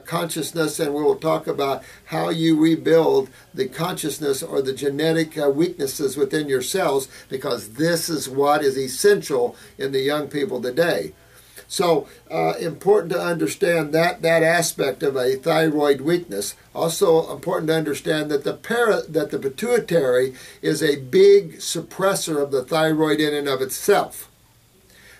consciousness, and we will talk about how you rebuild the consciousness or the genetic weaknesses within your cells, because this is what is essential in the young people today. So important to understand that aspect of a thyroid weakness. Also important to understand that the pituitary is a big suppressor of the thyroid in and of itself.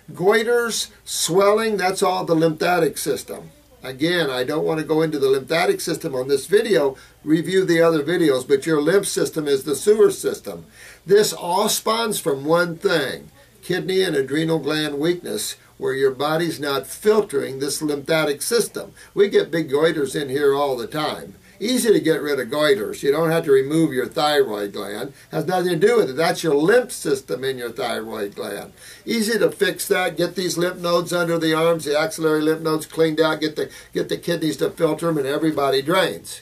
Goiters, swelling, that's all the lymphatic system. Again, I don't want to go into the lymphatic system on this video. Review the other videos, but your lymph system is the sewer system. This all spawns from one thing: kidney and adrenal gland weakness, where your body's not filtering this lymphatic system. We get big goiters in here all the time. Easy to get rid of goiters. You don't have to remove your thyroid gland. Has nothing to do with it. That's your lymph system in your thyroid gland. Easy to fix that. Get these lymph nodes under the arms, the axillary lymph nodes cleaned out, get the kidneys to filter them, and everybody drains.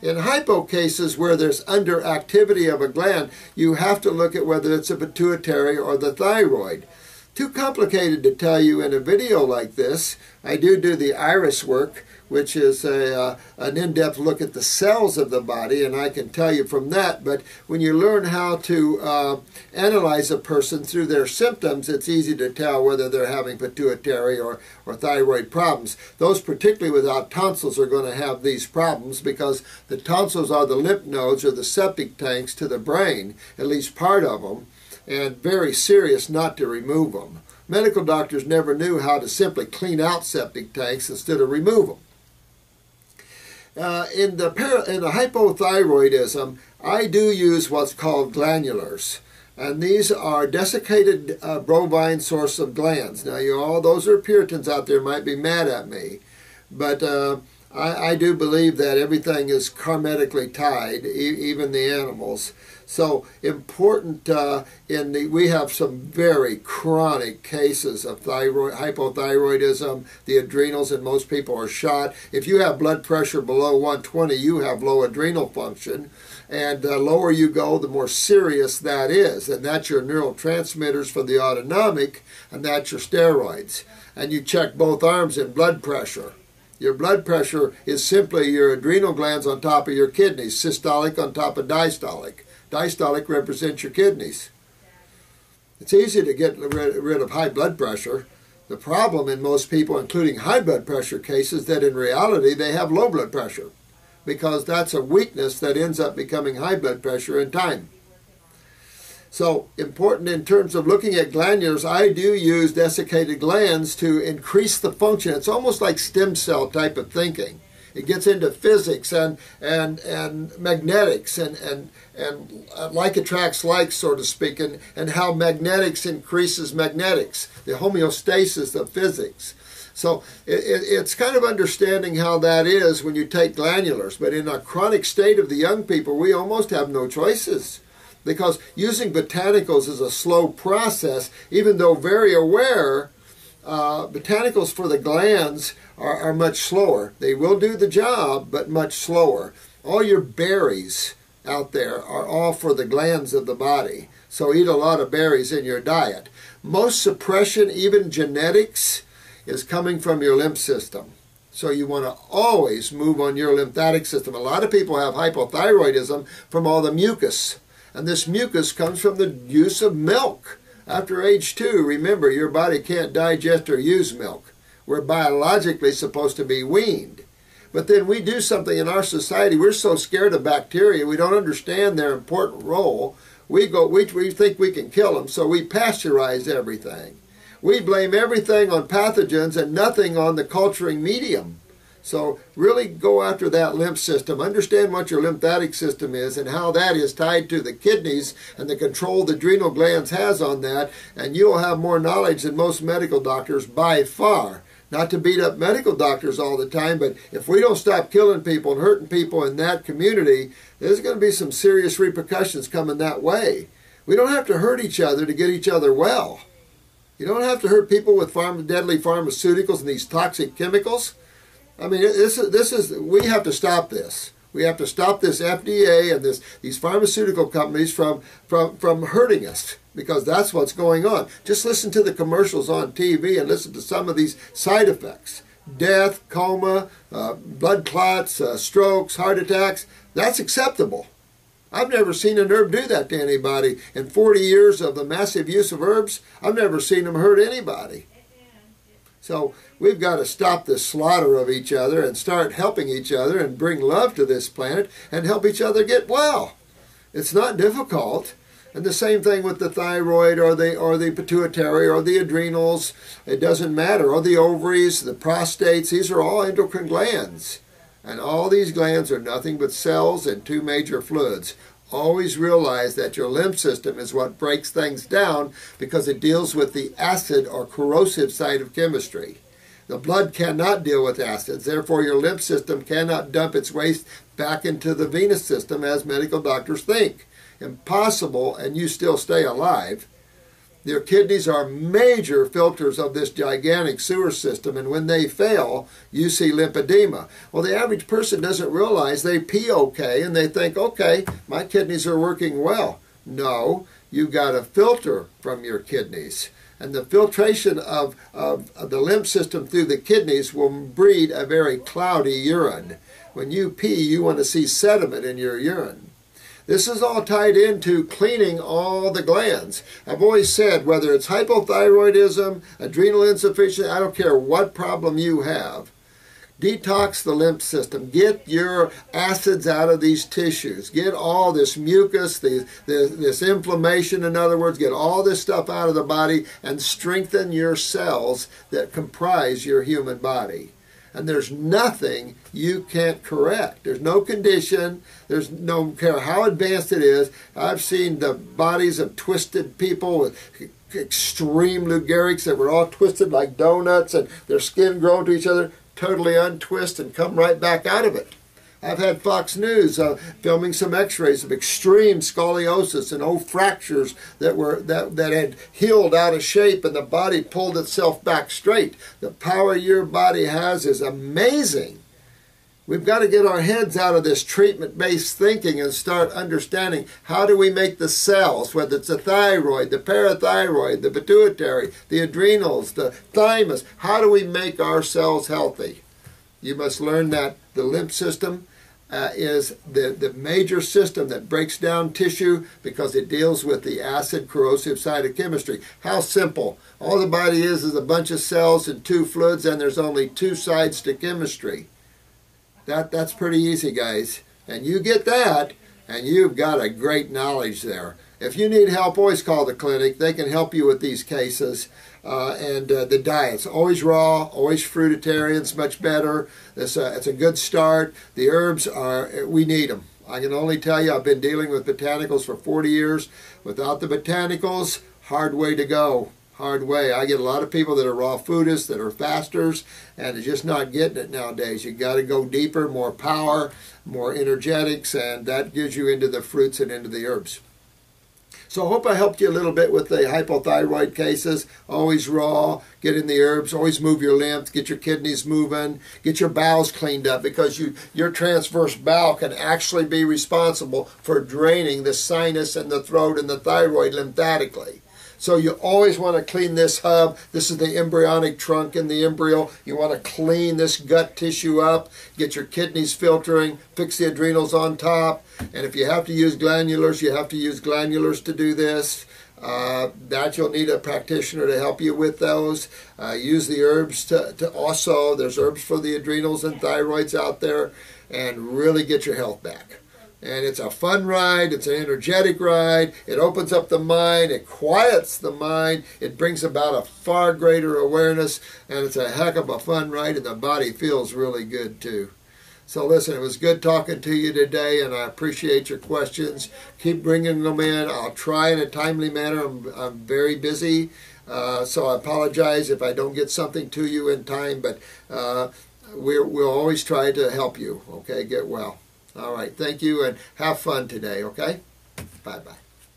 In hypo cases where there's underactivity of a gland, you have to look at whether it's a pituitary or the thyroid. Too complicated to tell you in a video like this. I do the iris work, which is an in-depth look at the cells of the body, and I can tell you from that. But when you learn how to analyze a person through their symptoms, it's easy to tell whether they're having pituitary or thyroid problems. Those particularly without tonsils are going to have these problems, because the tonsils are the lymph nodes or the septic tanks to the brain, at least part of them, and very serious not to remove them. Medical doctors never knew how to simply clean out septic tanks instead of remove them. In the hypothyroidism, I do use what's called glandulars, and these are desiccated bovine source of glands. Now, all those are Puritans out there might be mad at me, but I do believe that everything is karmically tied, even the animals. So important we have some very chronic cases of hypothyroidism. The adrenals in most people are shot. If you have blood pressure below 120, you have low adrenal function. And the lower you go, the more serious that is. And that's your neurotransmitters for the autonomic, and that's your steroids. And you check both arms in blood pressure. Your blood pressure is simply your adrenal glands on top of your kidneys, systolic on top of diastolic. Diastolic represents your kidneys. It's easy to get rid of high blood pressure. The problem in most people, including high blood pressure cases, is that in reality they have low blood pressure, because that's a weakness that ends up becoming high blood pressure in time. So important in terms of looking at glandulars, I do use desiccated glands to increase the function. It's almost like stem cell type of thinking. It gets into physics and magnetics and like attracts like, so to speak, and how magnetics increases magnetics, the homeostasis of physics. So it's kind of understanding how that is when you take glandulars. But in a chronic state of the young people, we almost have no choices, because using botanicals is a slow process, even though very aware. Botanicals for the glands are much slower. They will do the job, but much slower. All your berries out there are all for the glands of the body. So eat a lot of berries in your diet. Most suppression, even genetics, is coming from your lymph system. So you want to always move on your lymphatic system. A lot of people have hypothyroidism from all the mucus. And this mucus comes from the use of milk. After age 2, remember, your body can't digest or use milk. We're biologically supposed to be weaned. But then we do something in our society. We're so scared of bacteria, we don't understand their important role. We think we can kill them, so we pasteurize everything. We blame everything on pathogens and nothing on the culturing medium. So really go after that lymph system. Understand what your lymphatic system is and how that is tied to the kidneys and the control the adrenal glands has on that, and you'll have more knowledge than most medical doctors by far. Not to beat up medical doctors all the time, but if we don't stop killing people and hurting people in that community, there's going to be some serious repercussions coming that way. We don't have to hurt each other to get each other well. You don't have to hurt people with deadly pharmaceuticals and these toxic chemicals. I mean, we have to stop this. We have to stop this FDA and these pharmaceutical companies from hurting us, because that's what's going on. Just listen to the commercials on TV and listen to some of these side effects. death, coma, blood clots, strokes, heart attacks, that's acceptable. I've never seen an herb do that to anybody. In 40 years of the massive use of herbs, I've never seen them hurt anybody. So we've got to stop this slaughter of each other and start helping each other and bring love to this planet and help each other get well. It's not difficult. And the same thing with the thyroid or the pituitary or the adrenals. It doesn't matter. Or the ovaries, the prostates. These are all endocrine glands. And all these glands are nothing but cells and two major fluids. Always realize that your lymph system is what breaks things down because it deals with the acid or corrosive side of chemistry. The blood cannot deal with acids. Therefore, your lymph system cannot dump its waste back into the venous system as medical doctors think. Impossible, and you still stay alive. Your kidneys are major filters of this gigantic sewer system, and when they fail, you see lymphedema. Well, the average person doesn't realize they pee okay, and they think, okay, my kidneys are working well. No, you've got a filter from your kidneys. And the filtration of the lymph system through the kidneys will breed a very cloudy urine. When you pee, you want to see sediment in your urine. This is all tied into cleaning all the glands. I've always said, whether it's hypothyroidism, adrenal insufficiency, I don't care what problem you have, detox the lymph system. Get your acids out of these tissues. Get all this mucus, this inflammation, in other words, get all this stuff out of the body and strengthen your cells that comprise your human body. And there's nothing you can't correct. There's no condition. There's no care how advanced it is. I've seen the bodies of twisted people with extreme Lou Gehrig's that were all twisted like donuts and their skin grown to each other, totally untwist and come right back out of it. I've had Fox News filming some x-rays of extreme scoliosis and old fractures that had healed out of shape and the body pulled itself back straight. The power your body has is amazing. We've got to get our heads out of this treatment-based thinking and start understanding how do we make the cells, whether it's the thyroid, the parathyroid, the pituitary, the adrenals, the thymus, how do we make our cells healthy? You must learn that the lymph system is the major system that breaks down tissue because it deals with the acid corrosive side of chemistry. How simple. All the body is a bunch of cells and two fluids, and there's only two sides to chemistry. That's pretty easy, guys. And you get that, and you've got a great knowledge there. If you need help, always call the clinic. They can help you with these cases. The diets, always raw, always fruitarians, much better. It's a good start. The herbs we need them. I can only tell you, I've been dealing with botanicals for 40 years. Without the botanicals, hard way to go. Hard way. I get a lot of people that are raw foodists, that are fasters, and they're just not getting it nowadays. You got to go deeper, more power, more energetics, and that gives you into the fruits and into the herbs. So I hope I helped you a little bit with the hypothyroid cases. Always raw, get in the herbs, always move your lymph, get your kidneys moving, get your bowels cleaned up because your transverse bowel can actually be responsible for draining the sinus and the throat and the thyroid lymphatically. So you always want to clean this hub. This is the embryonic trunk in the embryo. You want to clean this gut tissue up, get your kidneys filtering, fix the adrenals on top. And if you have to use glandulars, you have to use glandulars to do this. That you'll need a practitioner to help you with those. Use the herbs to also, there's herbs for the adrenals and thyroids out there, and really get your health back. And it's a fun ride, it's an energetic ride, it opens up the mind, it quiets the mind, it brings about a far greater awareness, and it's a heck of a fun ride, and the body feels really good too. So listen, it was good talking to you today, and I appreciate your questions. Keep bringing them in. I'll try in a timely manner. I'm very busy, so I apologize if I don't get something to you in time, but we'll always try to help you, okay? Get well. All right, thank you, and have fun today, okay? Bye-bye.